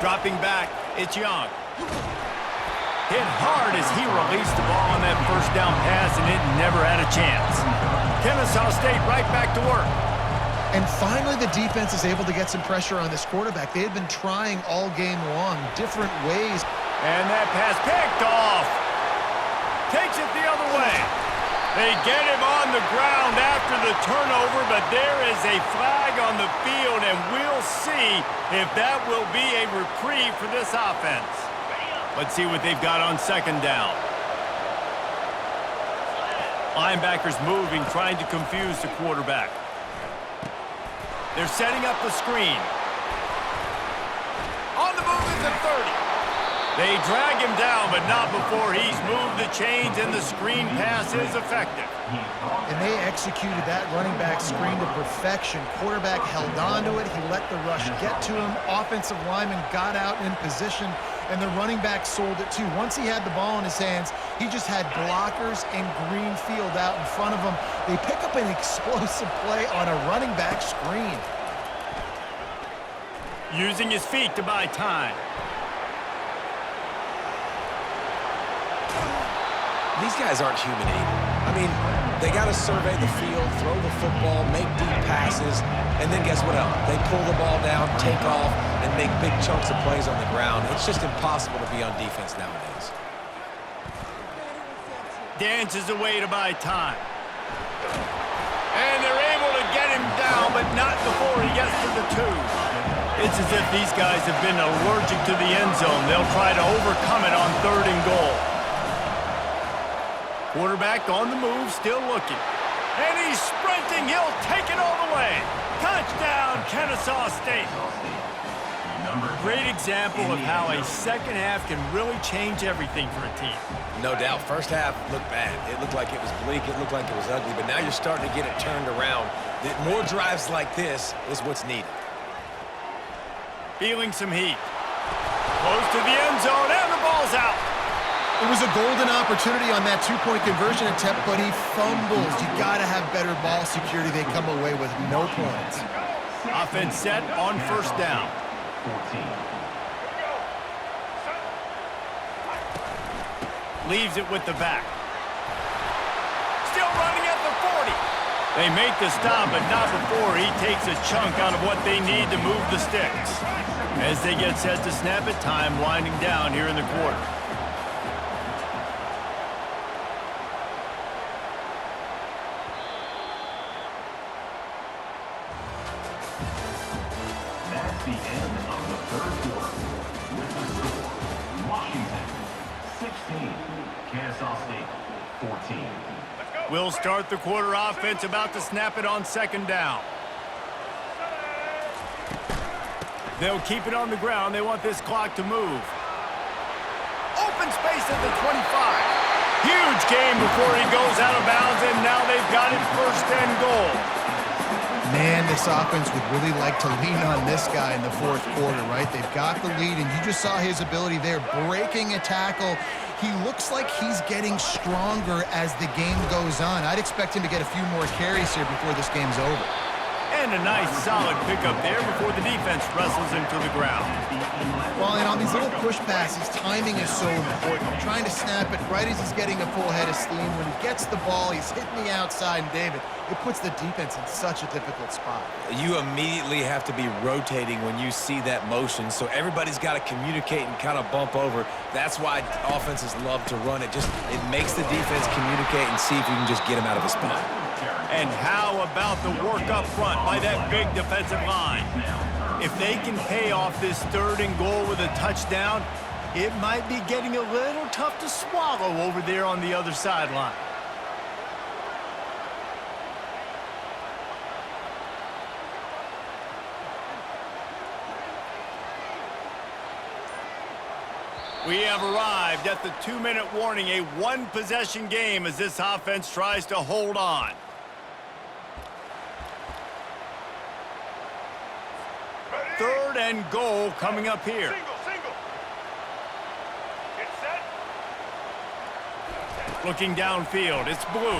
Dropping back, it's Young. Hit hard as he released the ball on that first down pass, and it never had a chance. Kennesaw State right back to work. And finally, the defense is able to get some pressure on this quarterback. They had been trying all game long, different ways. And that pass picked off. Takes it the other way. They get him on the ground after the turnover, but there is a flag on the field, and we'll see if that will be a reprieve for this offense. Let's see what they've got on second down. Linebackers moving, trying to confuse the quarterback. They're setting up the screen. On the move is the 30. They drag him down, but not before he's moved the chains, and the screen pass is effective. And they executed that running back screen to perfection. Quarterback held on to it. He let the rush get to him. Offensive lineman got out in position, and the running back sold it too. Once he had the ball in his hands, he just had blockers and green field out in front of him. They pick up an explosive play on a running back screen. Using his feet to buy time. These guys aren't human either. I mean, they got to survey the field, throw the football, make deep passes, and then guess what else? They pull the ball down, take off, and make big chunks of plays on the ground. It's just impossible to be on defense nowadays. Dances away to buy time. And they're able to get him down, but not before he gets to the 2. It's as if these guys have been allergic to the end zone. They'll try to overcome it on 3rd and goal. Quarterback on the move, still looking. And he's sprinting. He'll take it all the way. Touchdown, Kennesaw State. Great example of how a second half can really change everything for a team. No doubt. First half looked bad. It looked like it was bleak. It looked like it was ugly. But now you're starting to get it turned around. More drives like this is what's needed. Feeling some heat. Close to the end zone, and the ball's out. It was a golden opportunity on that 2-point conversion attempt, but he fumbles. You got to have better ball security. They come away with no points. Offense set on first down. Leaves it with the back. Still running at the 40. They make the stop, but not before he takes a chunk out of what they need to move the sticks. As they get set to snap it, time winding down here in the quarter. That's the end of the 3rd quarter. With the score, Washington 16, Kennesaw State 14. We'll start the quarter. Offense about to snap it on second down. They'll keep it on the ground. They want this clock to move. Open space at the 25. Huge game before he goes out of bounds, and now they've got it 1st and goal. Man, this offense would really like to lean on this guy in the 4th quarter, right? They've got the lead, and you just saw his ability there, breaking a tackle. He looks like he's getting stronger as the game goes on. I'd expect him to get a few more carries here before this game's over. And a nice, solid pickup there before the defense wrestles him to the ground. Well, and on these little push passes, timing is so important. Trying to snap it right as he's getting a full head of steam. When he gets the ball, he's hitting the outside, and David, it puts the defense in such a difficult spot. You immediately have to be rotating when you see that motion, so everybody's got to communicate and kind of bump over. That's why offenses love to run it. It makes the defense communicate and see if you can just get him out of his spot. And how about the work up front by that big defensive line? If they can pay off this 3rd and goal with a touchdown, it might be getting a little tough to swallow over there on the other sideline. We have arrived at the 2-minute warning, a 1-possession game as this offense tries to hold on. Third and goal coming up here. Looking downfield, it's Blue.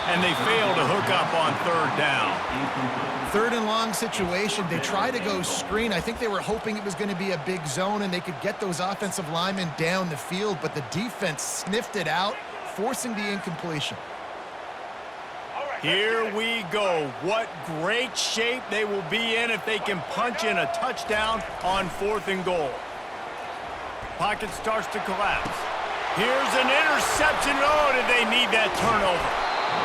and they fail to hook up on third down. Third and long situation. They try to go screen. I think they were hoping it was going to be a big zone and they could get those offensive linemen down the field, but the defense sniffed it out, forcing the incompletion. Here we go. What great shape they will be in if they can punch in a touchdown on 4th and goal. Pocket starts to collapse. Here's an interception. Oh, did they need that turnover?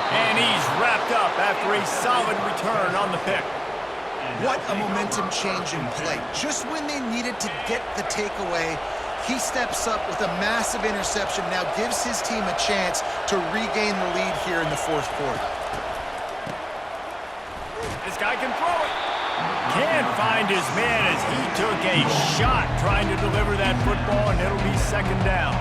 And he's wrapped up after a solid return on the pick. What a momentum-changing play. Just when they needed to get the takeaway, he steps up with a massive interception, now gives his team a chance to regain the lead here in the 4th quarter. This guy can throw it. Can't find his man as he took a shot trying to deliver that football, and it'll be 2nd down.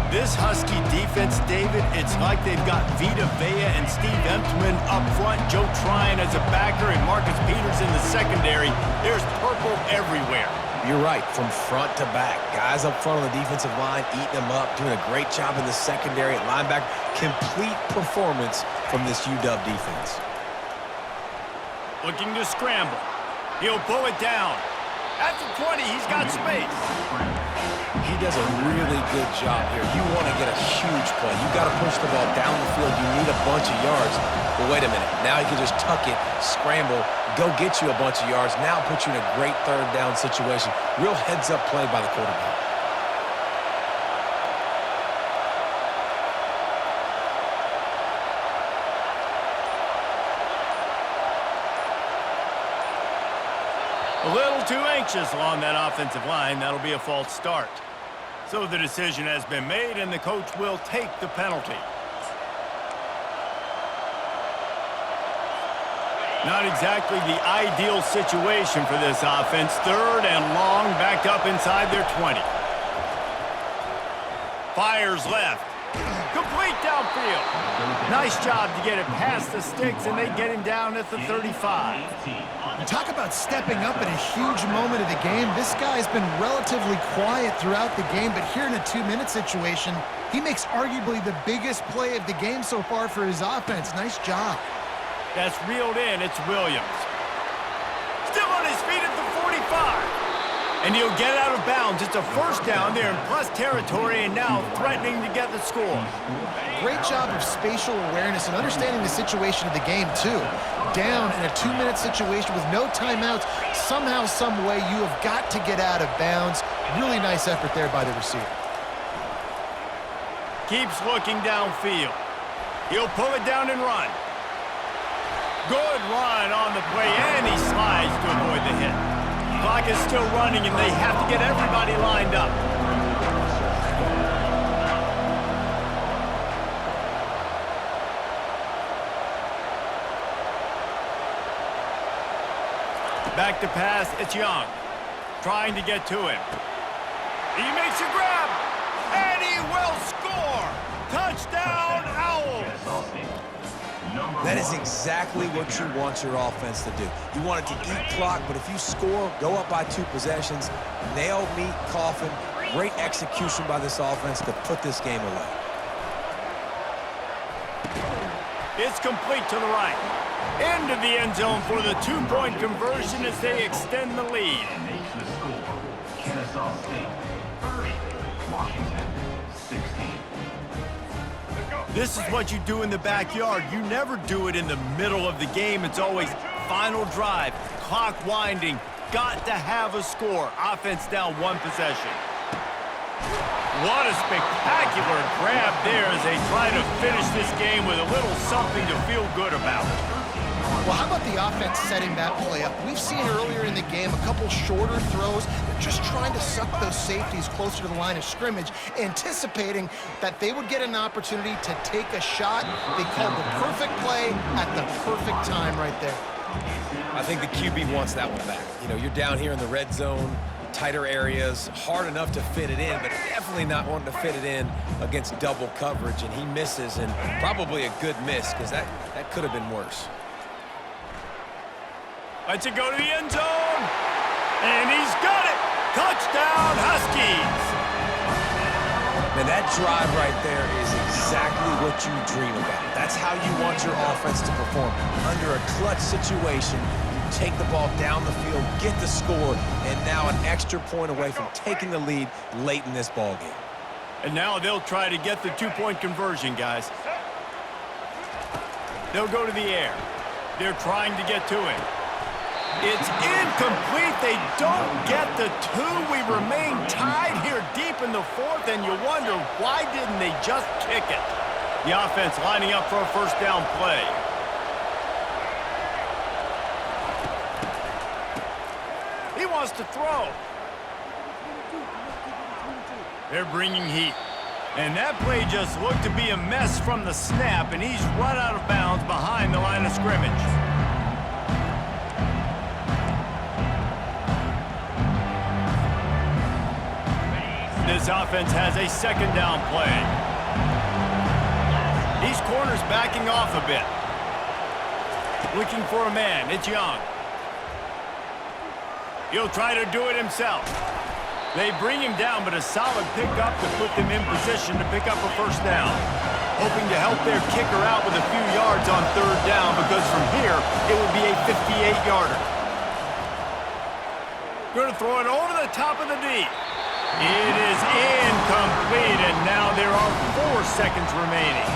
This Husky defense, David, it's like they've got Vita Vea and Steve Emtman up front, Joe Tryon as a backer, and Marcus Peters in the secondary. There's purple everywhere. You're right, from front to back. Guys up front on the defensive line, eating them up, doing a great job in the secondary at linebacker. Complete performance from this UW defense. Looking to scramble. He'll pull it down. At the 20, he's got space. He does a really good job here. You want to get a huge play. You got to push the ball down the field. You need a bunch of yards. But wait a minute. Now he can just tuck it, scramble, go get you a bunch of yards. Now put you in a great 3rd down situation. Real heads-up play by the quarterback. A little too anxious along that offensive line. That'll be a false start. So the decision has been made, and the coach will take the penalty. Not exactly the ideal situation for this offense. 3rd and long, back up inside their 20. Fires left. Complete downfield. Nice job to get it past the sticks, and they get him down at the 35. Talk about stepping up in a huge moment of the game. This guy's been relatively quiet throughout the game, but here in a 2-minute situation, he makes arguably the biggest play of the game so far for his offense. Nice job. That's reeled in. It's Williams. Still on his feet at the 45. And he'll get out of bounds. It's a 1st down there in plus territory, and now threatening to get the score. Great job of spatial awareness and understanding the situation of the game, too. Down in a 2-minute situation with no timeouts, somehow, some way, you have got to get out of bounds. Really nice effort there by the receiver. Keeps looking downfield. He'll pull it down and run. Good run on the play, and he slides to avoid the hit. Clock is still running, and they have to get everybody lined up. Back to pass, it's Young. Trying to get to him. He makes a grab, and he will score! Touchdown, Owls! That is exactly what you want your offense to do. You want it to eat clock, but if you score, go up by 2 possessions, nail meat coffin, great execution by this offense to put this game away. It's complete to the right. Into the end zone for the 2-point conversion as they extend the lead. And makes the score. Kennesaw State 30, Washington 16. This is what you do in the backyard. You never do it in the middle of the game. It's always final drive, clock winding. Got to have a score. Offense down 1 possession. What a spectacular grab there as they try to finish this game with a little something to feel good about. Well, how about the offense setting that play up? We've seen earlier in the game a couple shorter throws. They're just trying to suck those safeties closer to the line of scrimmage, anticipating that they would get an opportunity to take a shot. They called the perfect play at the perfect time right there. I think the QB wants that one back. You know, you're down here in the red zone, tighter areas, hard enough to fit it in, but definitely not wanting to fit it in against double coverage, and he misses, and probably a good miss because that could have been worse. Lets it go to the end zone, and he's got it. Touchdown, Huskies. Man, that drive right there is exactly what you dream about. That's how you want your offense to perform. Under a clutch situation, you take the ball down the field, get the score, and now an extra point away from taking the lead late in this ball game. And now they'll try to get the two-point conversion, guys. They'll go to the air. They're trying to get to him. It's incomplete. They don't get the two. We remain tied here deep in the fourth, and you wonder, why didn't they just kick it? The offense lining up for a first down play. He wants to throw. They're bringing heat. And that play just looked to be a mess from the snap, and he's run out of bounds behind the line of scrimmage. This offense has a second down play. These corners backing off a bit. Looking for a man. It's Young. He'll try to do it himself. They bring him down, but a solid pickup to put them in position to pick up a first down. Hoping to help their kicker out with a few yards on third down, because from here, it will be a 58-yarder. Going to throw it over the top of the D. It is incomplete, and now there are 4 seconds remaining.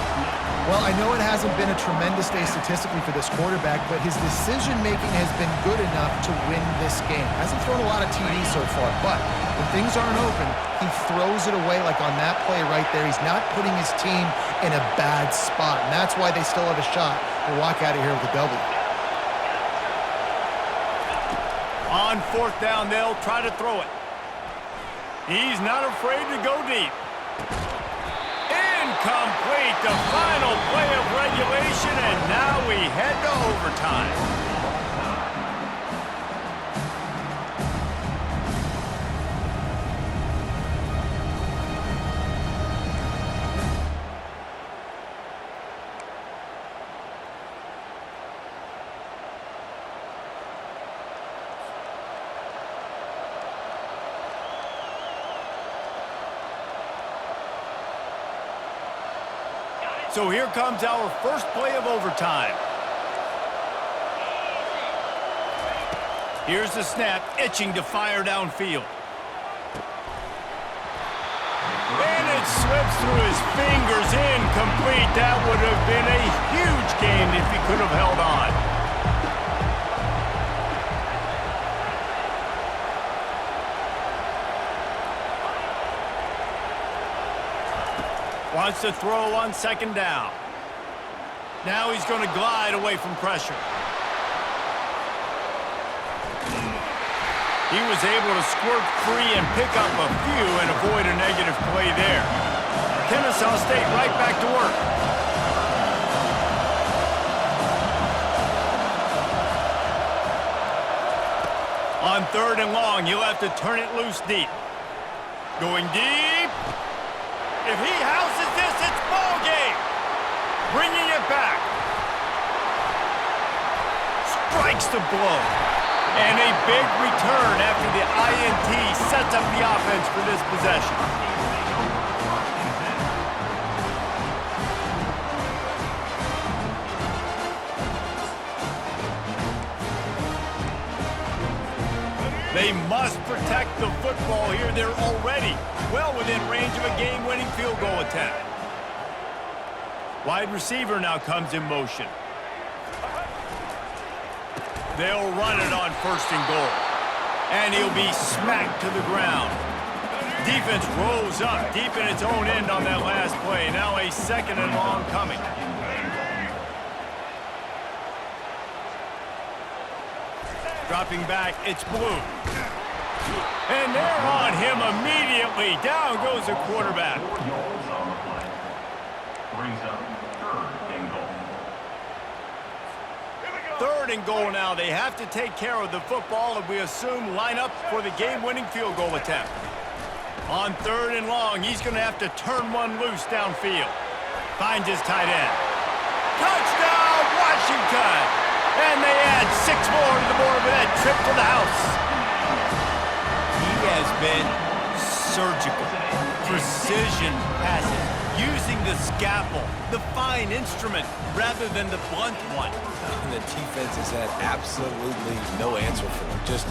Well, I know it hasn't been a tremendous day statistically for this quarterback, but his decision-making has been good enough to win this game. Hasn't thrown a lot of TDs so far, but when things aren't open, he throws it away like on that play right there. He's not putting his team in a bad spot, and that's why they still have a shot to walk out of here with a W. On fourth down, they'll try to throw it. He's not afraid to go deep. Incomplete, the final play of regulation, and now we head to overtime. So here comes our first play of overtime. Here's the snap, itching to fire downfield. And it slips through his fingers, incomplete. That would have been a huge gain if he could have held on. Wants to throw on second down. Now he's going to glide away from pressure. He was able to squirt free and pick up a few and avoid a negative play there. Kennesaw State right back to work. On third and long, he'll have to turn it loose deep. Going deep. If he houses this, it's ball game. Bringing it back. Strikes the blow. And a big return after the INT sets up the offense for this possession. They must protect the football here. They're already well within range of a game-winning field goal attempt. Wide receiver now comes in motion. They'll run it on first and goal. And he'll be smacked to the ground. Defense rolls up deep in its own end on that last play. Now a second and long coming. Dropping back, it's Blue. And they're on him immediately. Down goes the quarterback. 4 yards on the play. Brings up third and goal. Third and goal now. They have to take care of the football, and we assume line up for the game-winning field goal attempt. On third and long, he's going to have to turn one loose downfield. Finds his tight end. Touchdown, Washington! And they add 6 more to the board with that trip to the house. He has been surgical. Precision passes. using the scalpel, the fine instrument, rather than the blunt one. And the defense has had absolutely no answer for him. Just